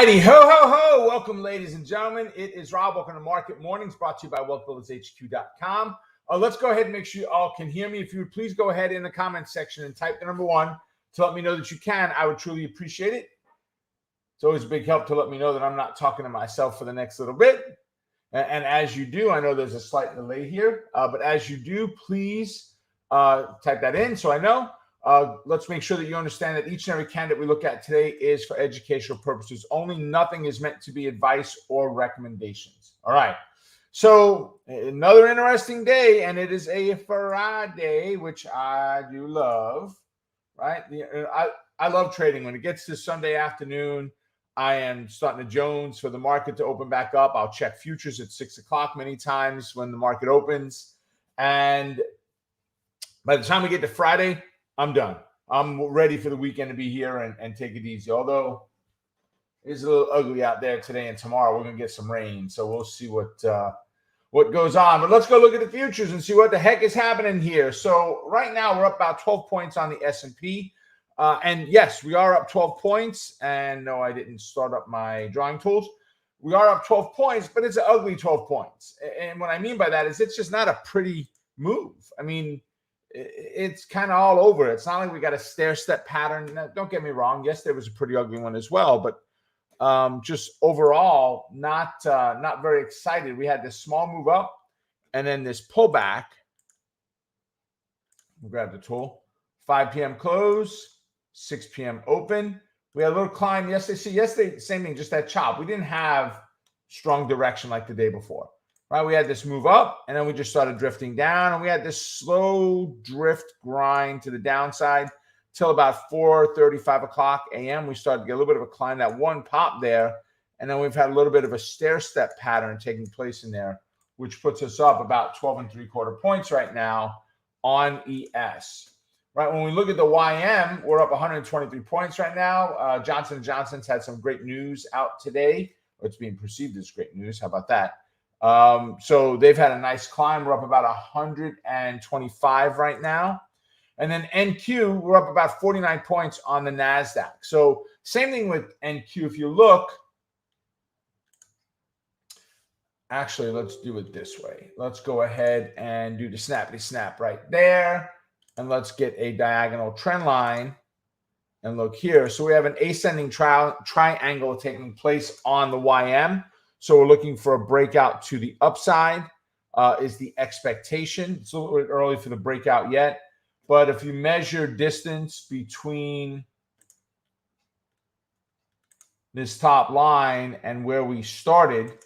righty, ho, ho, ho. Welcome, ladies and gentlemen. It is Rob. Welcome to Market Mornings, brought to you by WealthBuildersHQ.com. Let's go ahead and make sure you all can hear me. If you would please go ahead in the comment section and type the number 1 to let me know that you can. I would truly appreciate it. It's always a big help to let me know that I'm not talking to myself for the next little bit. And as you do, I know there's a slight delay here, but as you do, please type that in so I know. Let's make sure that you understand that each and every candidate we look at today is for educational purposes only. Nothing is meant to be advice or recommendations. All right. So another interesting day, and it is a Friday, which I do love, right? I love trading. When it gets to Sunday afternoon, I am starting to Jones for the market to open back up. I'll check futures at 6 o'clock many times when the market opens. And by the time we get to Friday, I'm done. I'm ready for the weekend to be here and take it easy. Although it's a little ugly out there today and tomorrow. We're going to get some rain. So we'll see what goes on. But let's go look at the futures and see what the heck is happening here. So right now we're up about 12 points on the S&P. And yes, we are up 12 points. And no, I didn't start up my drawing tools. We are up 12 points, but it's an ugly 12 points. And what I mean by that is it's just not a pretty move. I mean, it's kind of all over. It's not like we got a stair-step pattern. Now, don't get me wrong. Yes, there was a pretty ugly one as well, but just overall, not very excited. We had this small move up and then this pullback. We'll grab the tool. 5 p.m. close, 6 p.m. open. We had a little climb yesterday. Yesterday, same thing, just that chop. We didn't have strong direction like the day before. Right, we had this move up, and then we just started drifting down, and we had this slow drift grind to the downside till about 4:30, 5 o'clock a.m. We started to get a little bit of a climb, that one pop there, and then we've had a little bit of a stair-step pattern taking place in there, which puts us up about 12 3/4 points right now on ES. Right, when we look at the YM, we're up 123 points right now. Johnson & Johnson's had some great news out today, or it's being perceived as great news. How about that? So they've had a nice climb. We're up about 125 right now. And then NQ, we're up about 49 points on the NASDAQ. So same thing with NQ. If you look, actually, let's do it this way. Let's go ahead and do the snappity snap right there. And let's get a diagonal trend line and look here. So we have an ascending triangle taking place on the YM. So we're looking for a breakout to the upside is the expectation. It's a little bit early for the breakout yet. But if you measure distance between this top line and where we started,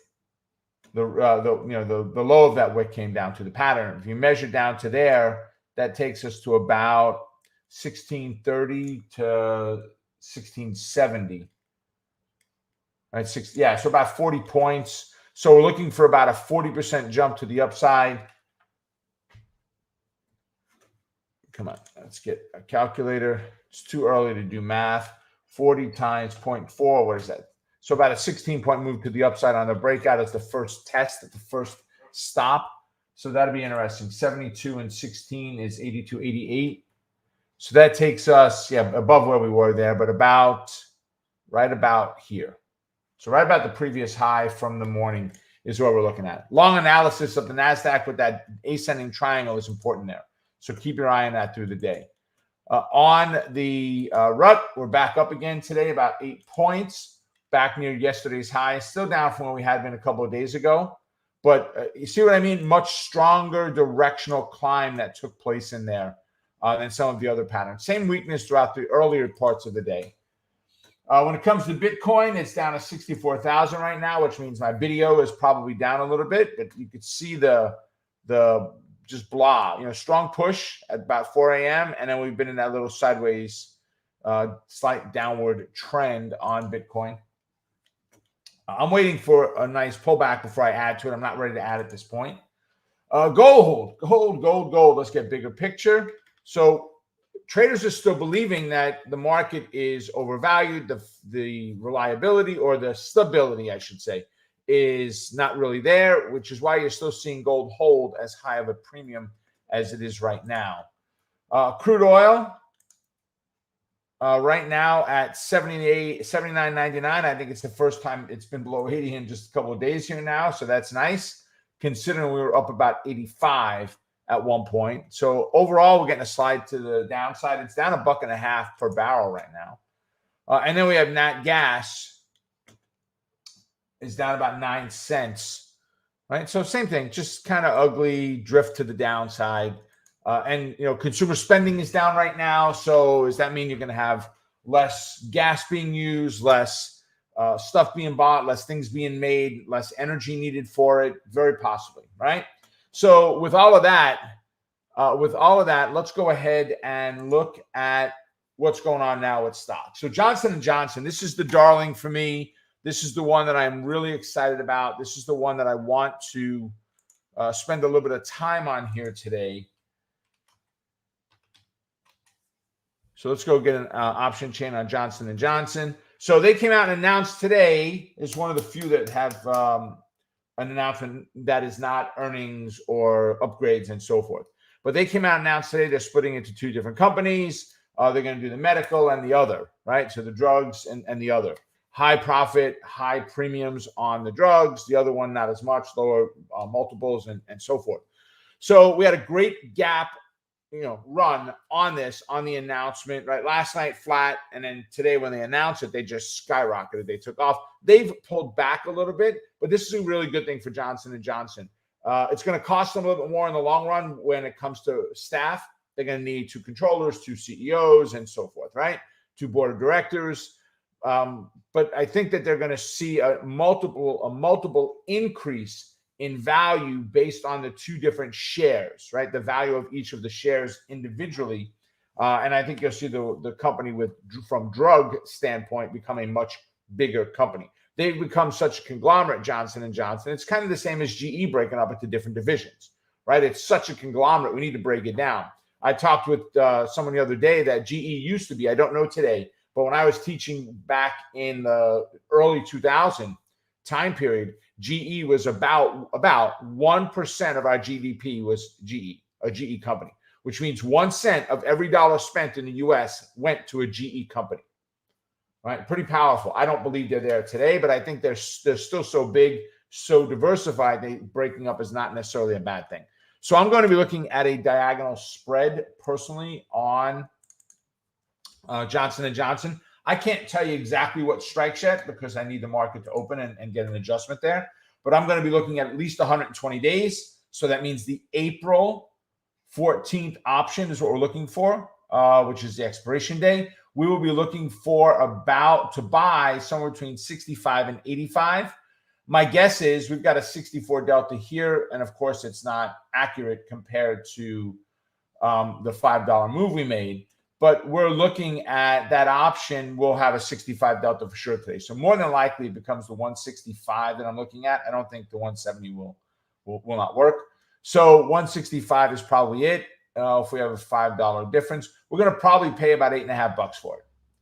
the low of that wick came down to the pattern. If you measure down to there, that takes us to about 1630 to 1670. Right, so about 40 points. So we're looking for about a 40% jump to the upside. Come on, let's get a calculator. It's too early to do math. 40 times 0.4, what is that? So about a 16-point move to the upside on the breakout as the first test, at the first stop. So that'll be interesting. 72 and 16 is 82, 88. So that takes us, above where we were there, but right about here. So right about the previous high from the morning is what we're looking at. Long analysis of the NASDAQ with that ascending triangle is important there. So keep your eye on that through the day. On the RUT, we're back up again today, about 8 points, back near yesterday's high. Still down from where we had been a couple of days ago. But you see what I mean? Much stronger directional climb that took place in there than some of the other patterns. Same weakness throughout the earlier parts of the day. When it comes to Bitcoin, it's down to 64,000 right now, which means my video is probably down a little bit. But you could see the just blah, strong push at about 4 a.m. And then we've been in that little sideways, slight downward trend on Bitcoin. I'm waiting for a nice pullback before I add to it. I'm not ready to add at this point. Gold. Let's get bigger picture. So traders are still believing that the market is overvalued. The reliability, or the stability, I should say, is not really there, which is why you're still seeing gold hold as high of a premium as it is right now. Crude oil, right now at 79.99. I think it's the first time it's been below 80 in just a couple of days here now. So that's nice, considering we were up about 85 at one point. So overall, we're getting a slide to the downside. It's down $1.50 per barrel right now. And then we have nat gas is down about 9 cents, right? So same thing, just kind of ugly drift to the downside. And, consumer spending is down right now. So does that mean you're going to have less gas being used, less stuff being bought, less things being made, less energy needed for it? Very possibly, right? So with all of that, let's go ahead and look at what's going on now with stocks. So Johnson & Johnson, this is the darling for me. This is the one that I'm really excited about. This is the one that I want to spend a little bit of time on here today. So let's go get an option chain on Johnson & Johnson. So they came out and announced today, is one of the few that have an announcement that is not earnings or upgrades and so forth. But they came out and announced today they're splitting into two different companies. They're going to do the medical and the other, right? So the drugs and the other. High profit, high premiums on the drugs. The other one, not as much, lower multiples and so forth. So we had a great gap run on this, on the announcement, right? Last night flat, and then today when they announced it, they just skyrocketed. They took off. They've pulled back a little bit, but this is a really good thing for Johnson & Johnson. It's going to cost them a little bit more in the long run when it comes to staff. They're going to need 2 controllers, 2 CEOs, and so forth, right? 2 board of directors. But I think that they're going to see a multiple increase in value based on the 2 different shares, right? The value of each of the shares individually. And I think you'll see the company from drug standpoint become a much bigger company. They've become such a conglomerate, Johnson & Johnson. It's kind of the same as GE breaking up into different divisions, right? It's such a conglomerate. We need to break it down. I talked with someone the other day that GE used to be, I don't know today, but when I was teaching back in the early 2000 time period, GE was about 1% of our GDP was GE, a GE company, which means 1 cent of every dollar spent in the U.S. went to a GE company, right? Pretty powerful. I don't believe they're there today, but I think they're still so big, so diversified, breaking up is not necessarily a bad thing. So I'm going to be looking at a diagonal spread personally on Johnson & Johnson. I can't tell you exactly what strikes yet because I need the market to open and get an adjustment there. But I'm going to be looking at least 120 days. So that means the April 14th option is what we're looking for, which is the expiration day. We will be looking for to buy somewhere between 65 and 85. My guess is we've got a 64 delta here. And of course, it's not accurate compared to the $5 move we made. But we're looking at that option. We'll have a 65 delta for sure today. So more than likely it becomes the 165 that I'm looking at. I don't think the 170 will not work. So 165 is probably it. If we have a $5 difference, we're going to probably pay about $8.50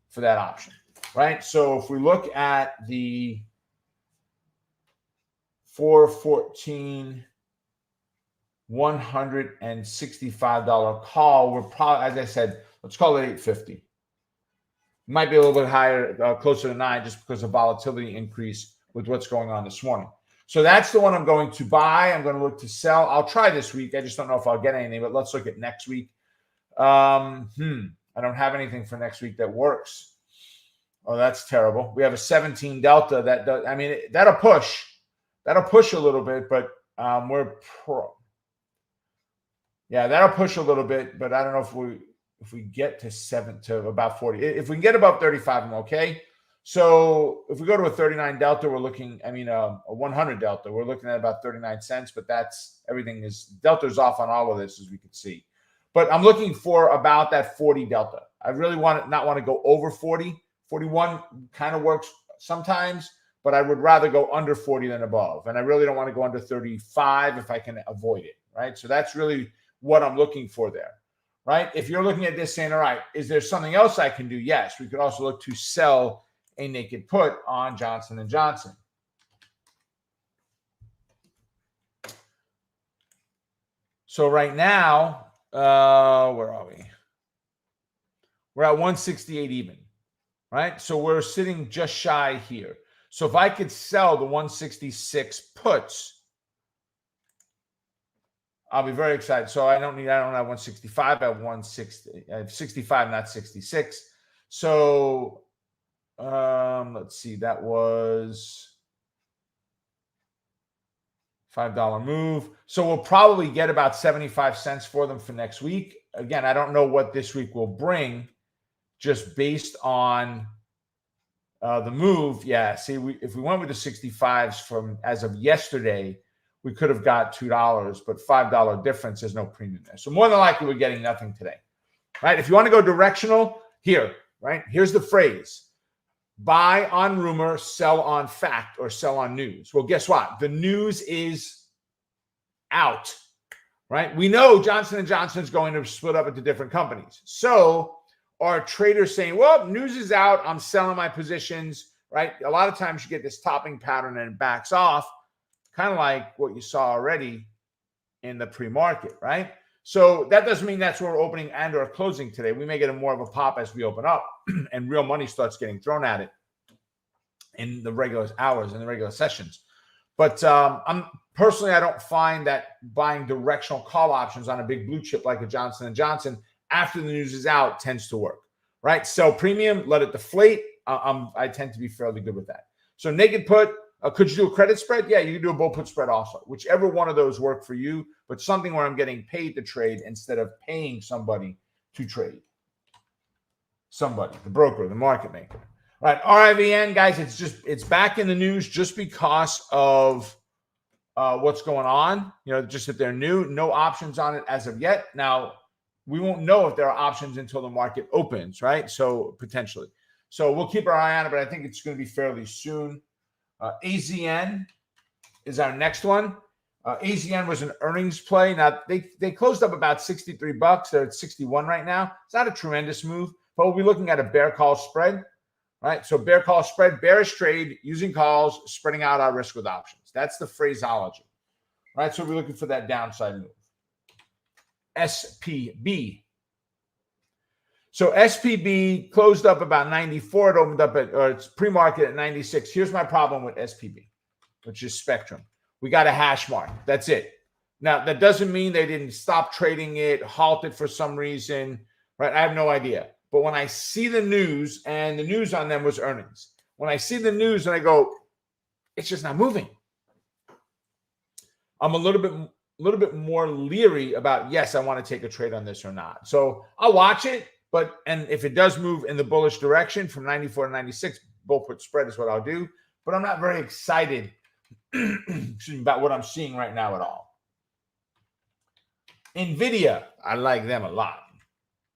for that option, right? So if we look at the 414 $165 call, we're probably, as I said, let's call it 850. Might be a little bit higher, closer to 9, just because of volatility increase with what's going on this morning. So that's the one I'm going to buy. I'm going to look to sell. I'll try this week. I just don't know if I'll get anything, but let's look at next week. I don't have anything for next week that works. Oh, that's terrible. We have a 17 delta that does. I mean, that'll push. That'll push a little bit, but yeah, that'll push a little bit, but I don't know if we get to about 40. If we can get above 35, I'm okay. So if we go to a 39 delta, we're looking, a 100 delta, we're looking at about 39 cents, but delta's off on all of this, as we can see. But I'm looking for about that 40 delta. I really not want to go over 40. 41 kind of works sometimes, but I would rather go under 40 than above. And I really don't want to go under 35 if I can avoid it, right? So that's really what I'm looking for there, right? If you're looking at this saying, all right, is there something else I can do? Yes, we could also look to sell a naked put on Johnson & Johnson. So right now, where are we? We're at 168 even, right? So we're sitting just shy here. So if I could sell the 166 puts, I'll be very excited. So I don't have 165. I have 160. I have 65, not 66. So let's see. That was $5 move. So we'll probably get about 75 cents for them for next week. Again, I don't know what this week will bring, just based on the move. Yeah, see, if we went with the 65s from as of yesterday, we could have got $2, but $5 difference, there's no premium there. So more than likely, we're getting nothing today, right? If you want to go directional, here, right? Here's the phrase: buy on rumor, sell on fact, or sell on news. Well, guess what? The news is out, right? We know Johnson & Johnson is going to split up into different companies. So are traders saying, well, news is out, I'm selling my positions, right? A lot of times you get this topping pattern and it backs off, kind of like what you saw already in the pre-market, right? So that doesn't mean that's where we're opening and or closing today. We may get more of a pop as we open up and real money starts getting thrown at it in the regular hours, in the regular sessions. But I don't find that buying directional call options on a big blue chip like a Johnson & Johnson after the news is out tends to work, right? Sell premium, let it deflate. I tend to be fairly good with that. So naked put, could you do a credit spread? Yeah, you can do a bull put spread also. Whichever one of those work for you, but something where I'm getting paid to trade instead of paying somebody to trade. Somebody, the broker, the market maker. All right, RIVN, guys, it's back in the news just because of what's going on. You know, just that they're new, no options on it as of yet. Now, we won't know if there are options until the market opens, right? So potentially. So we'll keep our eye on it, but I think it's going to be fairly soon. AZN is our next one. AZN was an earnings play. Now, they closed up about $63. They're at 61 right now. It's not a tremendous move, but we'll be looking at a bear call spread, right? So bear call spread, bearish trade, using calls, spreading out our risk with options. That's the phraseology, right? So we're looking for that downside move. SPB. So SPB closed up about 94. It opened up or it's pre-market at 96. Here's my problem with SPB, which is Spectrum. We got a hash mark. That's it. Now, that doesn't mean they didn't stop trading it, halted for some reason, right? I have no idea. But when I see the news, and the news on them was earnings, when I see the news and I go, it's just not moving, I'm a little bit more leery about, yes, I want to take a trade on this or not. So I'll watch it. And if it does move in the bullish direction from 94 to 96, bull put spread is what I'll do. But I'm not very excited about what I'm seeing right now at all. Nvidia, I like them a lot.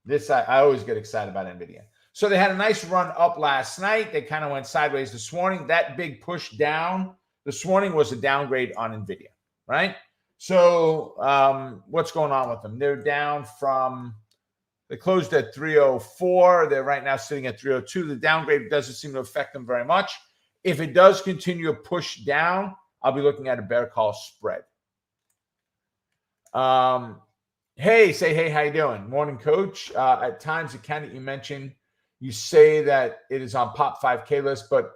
I always get excited about Nvidia. So they had a nice run up last night. They kind of went sideways this morning. That big push down this morning was a downgrade on Nvidia, right? So what's going on with them? They're down from... They closed at 304. They're right now sitting at 302. The downgrade doesn't seem to affect them very much. If it does continue to push down, I'll be looking at a bear call spread. Hey, how you doing? Morning, coach. At times, the candidate you mentioned, you say that it is on Pop 5K list, but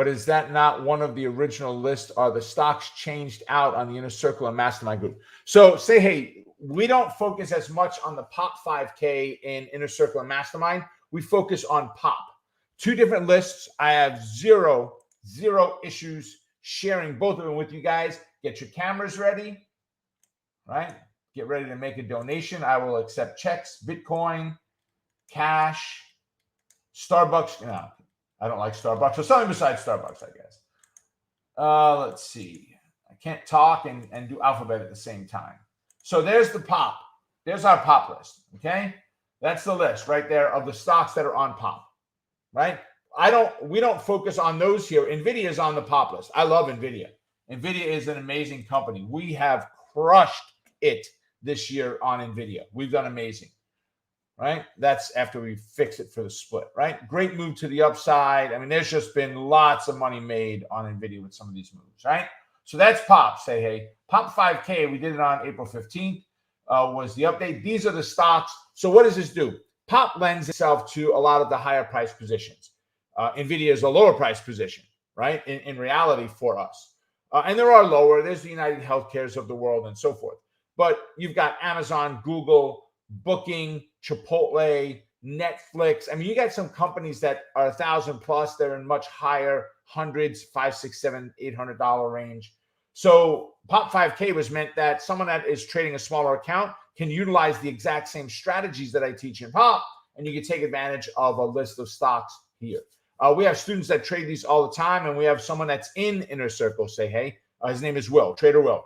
is that not one of the original lists? Are the stocks changed out on the Inner Circle and Mastermind Group? So we don't focus as much on the Pop 5K in Inner Circle and Mastermind. We focus on Pop. Two different lists. I have zero issues sharing both of them with you guys. Get your cameras ready, right? Get ready to make a donation. I will accept checks, Bitcoin, cash, Starbucks. No, I don't like Starbucks. So something besides Starbucks, I guess. Let's see. I can't talk and do alphabet at the same time. So there's the Pop. There's our Pop list, okay? That's the list right there of the stocks that are on Pop, right? We don't focus on those here. Nvidia is on the Pop list. I love Nvidia. Nvidia is an amazing company. We have crushed it this year on Nvidia. We've done amazing, right? That's after we fix it for the split, right? Great move to the upside. I mean, there's just been lots of money made on Nvidia with some of these moves, right? So that's Pop. Pop 5K. We did it on April 15th. was the update. These are the stocks. So what does this do? POP lends itself to a lot of the higher price positions. Nvidia is a lower price position, right? In reality for us. And there are lower. There's the United Healthcares of the world and so forth. But you've got Amazon, Google, Booking, Chipotle, Netflix. I mean, you got some companies that are 1,000 plus. They're in much higher hundreds, $500, $600, $700, $800 range. So Pop 5K was meant that someone that is trading a smaller account can utilize the exact same strategies that I teach in Pop, and you can take advantage of a list of stocks here. We have students that trade these all the time, and we have someone that's in Inner Circle say, hey, his name is Will, Trader Will.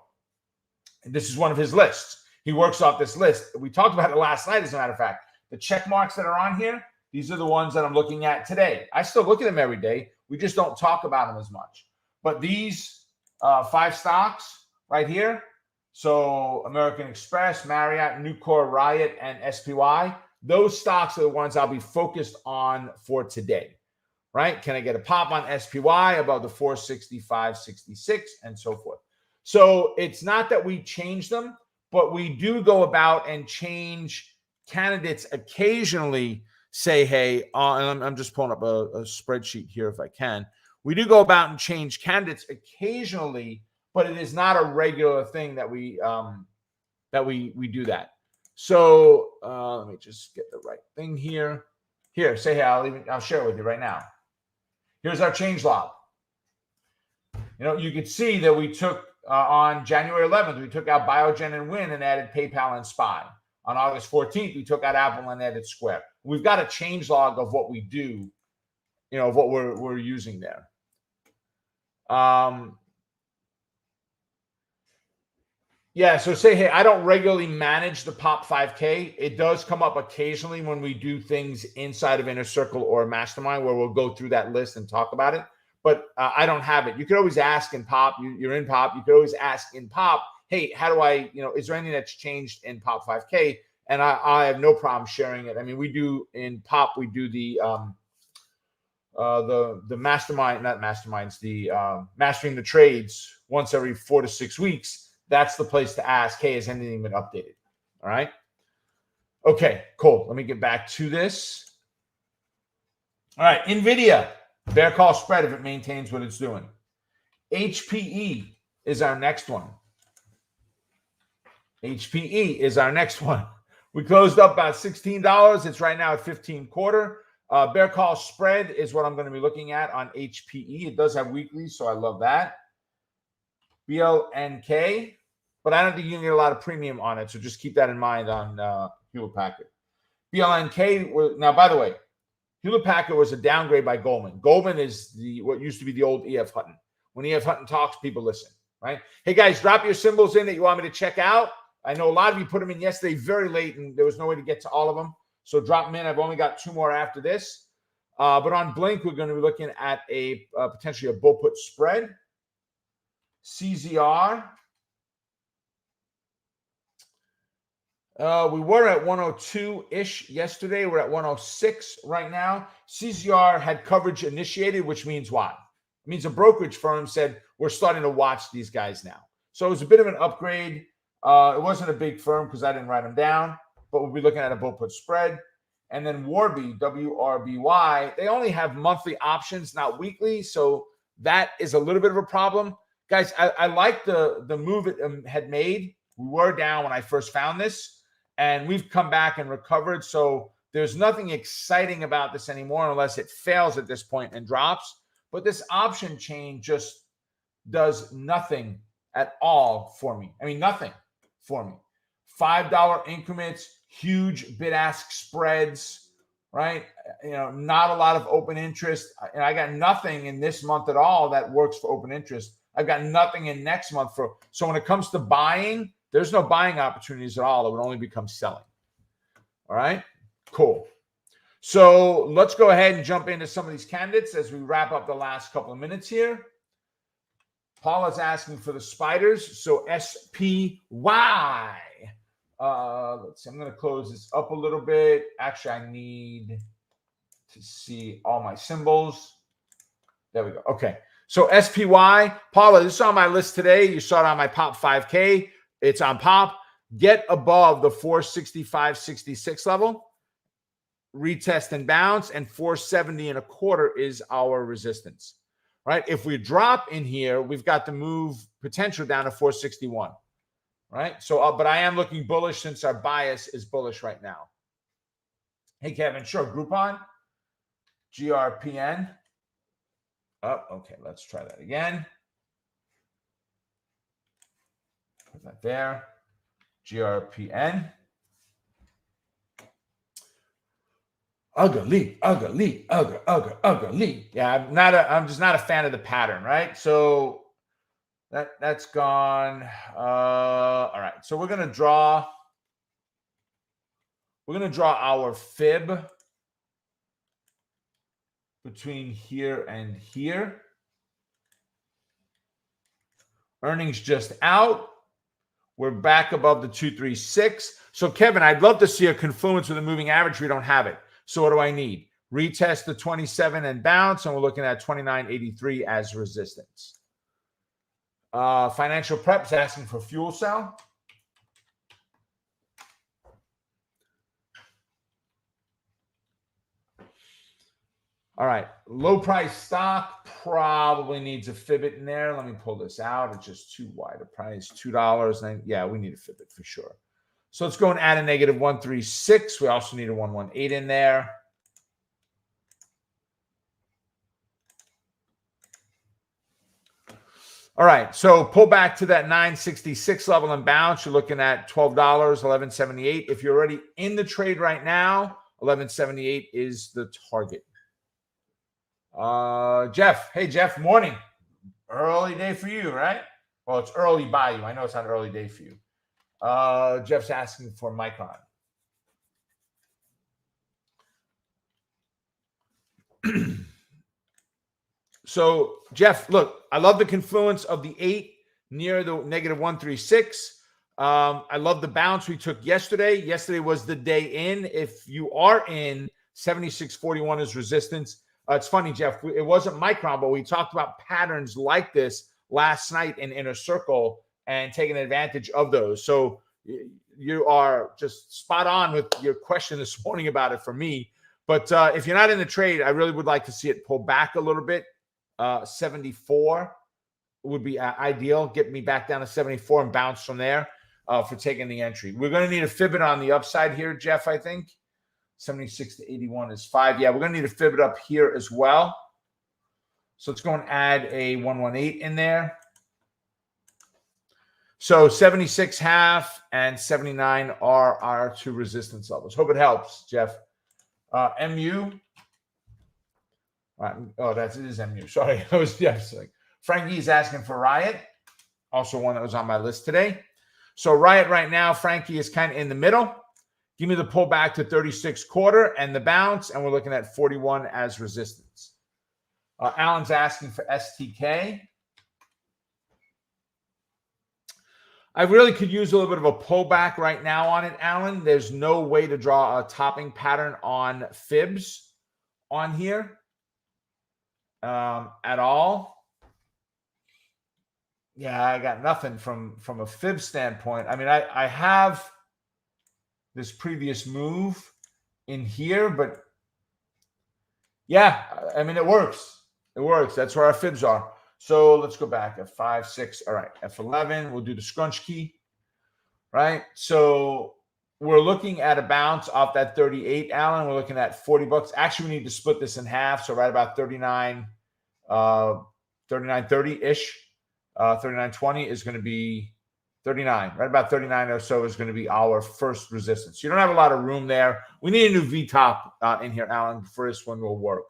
And this is one of his lists. He works off this list. We talked about it last night, as a matter of fact. The check marks that are on here, these are the ones that I'm looking at today. I still look at them every day. We just don't talk about them as much. But these 5 stocks right here, so American Express, Marriott, Nucor, Riot, and SPY, those stocks are the ones I'll be focused on for today, right? Can I get a pop on SPY above the 465, 66, and so forth? So it's not that we change them, but we do go about and change candidates occasionally. Say, hey, and I'm just pulling up a spreadsheet here if I can. We do go about and change candidates occasionally, but it is not a regular thing that we do that. So let me just get the right thing here. Here, say hey, I'll share it with you right now. Here's our change log. You know, you could see that we took on January 11th, we took out Biogen and Win and added PayPal and SPY. On August 14th, we took out Apple and added Square. We've got a change log of what we do, you know, of what we're using there. Yeah, so say, hey, I don't regularly manage the Pop 5K. It does come up occasionally when we do things inside of Inner Circle or Mastermind where we'll go through that list and talk about it. But I don't have it. You could always ask in Pop. You're in Pop. You could always ask in Pop, hey, how do I, you know, is there anything that's changed in Pop 5K? And I have no problem sharing it. I mean, we do in Pop, we do the mastermind, not masterminds, the mastering the trades once every 4 to 6 weeks. That's the place to ask, hey, has anything been updated? All right. Okay, cool. Let me get back to this. All right, Nvidia, bear call spread if it maintains what it's doing. HPE is our next one. HPE is our next one. We closed up about $16. It's right now at 15.25. Bear call spread is what I'm going to be looking at on HPE. It does have weeklies, so I love that. BLNK, but I don't think you can get a lot of premium on it, so just keep that in mind on Hewlett Packard. BLNK, now, by the way, Hewlett Packard was a downgrade by Goldman. Goldman is what used to be the old E.F. Hutton. When E.F. Hutton talks, people listen, right? Hey, guys, drop your symbols in that you want me to check out. I know a lot of you put them in yesterday very late, and there was no way to get to all of them. So drop them in. I've only got 2 more after this. But on Blink, we're going to be looking at a potentially a bull put spread. CZR. We were at 102-ish yesterday. We're at 106 right now. CZR had coverage initiated, which means what? It means a brokerage firm said, we're starting to watch these guys now. So it was a bit of an upgrade. It wasn't a big firm because I didn't write them down, but we'll be looking at a bull put spread. And then Warby, WRBY, they only have monthly options, not weekly. So that is a little bit of a problem. Guys, I like the move it had made. We were down when I first found this, and we've come back and recovered. So there's nothing exciting about this anymore unless it fails at this point and drops. But this option chain just does nothing at all for me. I mean, nothing for me. $5 increments, huge bid-ask spreads, right? You know, not a lot of open interest. And I got nothing in this month at all that works for open interest. I've got nothing in next month for. So when it comes to buying, there's no buying opportunities at all. It would only become selling. All right, cool. So let's go ahead and jump into some of these candidates as we wrap up the last couple of minutes here. Paula's asking for the spiders. So SPY. Let's see. I'm going to close this up a little bit. Actually, I need to see all my symbols. There we go. Okay. So SPY. Paula, this is on my list today. You saw it on my Pop 5K. It's on Pop. get above the 465.66 level, retest and bounce, and 470.25 is our resistance, right? If we drop in here, we've got the move potential down to 461, right? So, but I am looking bullish since our bias is bullish right now. Hey, Kevin, sure. Groupon, GRPN. Oh, okay. Let's try that again. Put that there. GRPN. Ugly. Yeah, I'm just not a fan of the pattern, right? So that's gone. All right. So we're gonna draw our fib between here and here. Earnings just out. We're back above the 236. So Kevin, I'd love to see a confluence with a moving average. We don't have it. So what do I need? Retest the 27 and bounce, and we're looking at 29.83 as resistance. Financial Prep's asking for fuel cell. All right, low price stock probably needs a Fibit in there. Let me pull this out. It's just too wide a price, $2. And yeah, we need a Fibit for sure. So let's go and add a negative 136. We also need a 118 in there. All right, so pull back to that 966 level and bounce. You're looking at $12, 11.78. If you're already in the trade right now, 11.78 is the target. Jeff. Hey, Jeff, morning. Early day for you, right? Well, it's early by you. I know it's not an early day for you. Jeff's asking for Micron. So, Jeff, look, I love the confluence of the 8 near the negative 136. I love the bounce we took yesterday. Yesterday was the day in. If you are in, 76.41 is resistance. It's funny, Jeff. It wasn't Micron, but we talked about patterns like this last night in Inner Circle and taking advantage of those. So you are just spot on with your question this morning about it for me. But if you're not in the trade, I really would like to see it pull back a little bit. 74 would be ideal. Get me back down to 74 and bounce from there for taking the entry. We're going to need a Fibit on the upside here, Jeff, I think. 76 to 81 is 5. Yeah, we're going to need a Fibit up here as well. So let's go and add a 118 in there. So 76 half and 79 are our two resistance levels. Hope it helps, Jeff. MU. Oh, it is MU. Sorry. I was like Frankie's asking for Riot. Also one that was on my list today. So Riot right now, Frankie is kind of in the middle. Give me the pullback to 36.25 and the bounce, and we're looking at 41 as resistance. Alan's asking for STK. I really could use a little bit of a pullback right now on it, Alan. There's no way to draw a topping pattern on fibs on here at all. Yeah, I got nothing from a fib standpoint. I mean, I have this previous move in here, but yeah, I mean, it works. It works. That's where our fibs are. So let's go back at 5, 6. All right, F11. We'll do the scrunch key, right? So we're looking at a bounce off that 38, Alan. We're looking at $40. Actually, we need to split this in half. So right about 39, 39.30-ish. 39.20 is going to be 39. Right about 39 or so is going to be our first resistance. You don't have a lot of room there. We need a new V-top in here, Alan, for this one will work.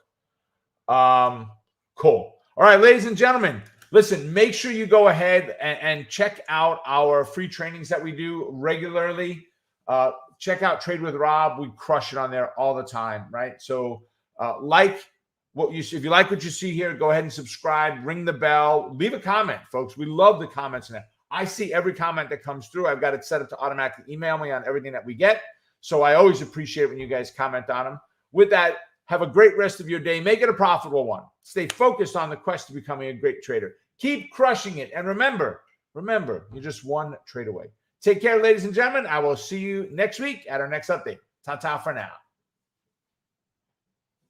Cool. All right, ladies and gentlemen, listen, make sure you go ahead and check out our free trainings that we do regularly. Check out Trade with Rob. We crush it on there all the time, right? So if you like what you see here, go ahead and subscribe, ring the bell, leave a comment, folks. We love the comments in there. I see every comment that comes through. I've got it set up to automatically email me on everything that we get. So I always appreciate when you guys comment on them. With that, have a great rest of your day. Make it a profitable one. Stay focused on the quest to becoming a great trader. Keep crushing it. And remember, you're just one trade away. Take care, ladies and gentlemen. I will see you next week at our next update. Ta-ta for now.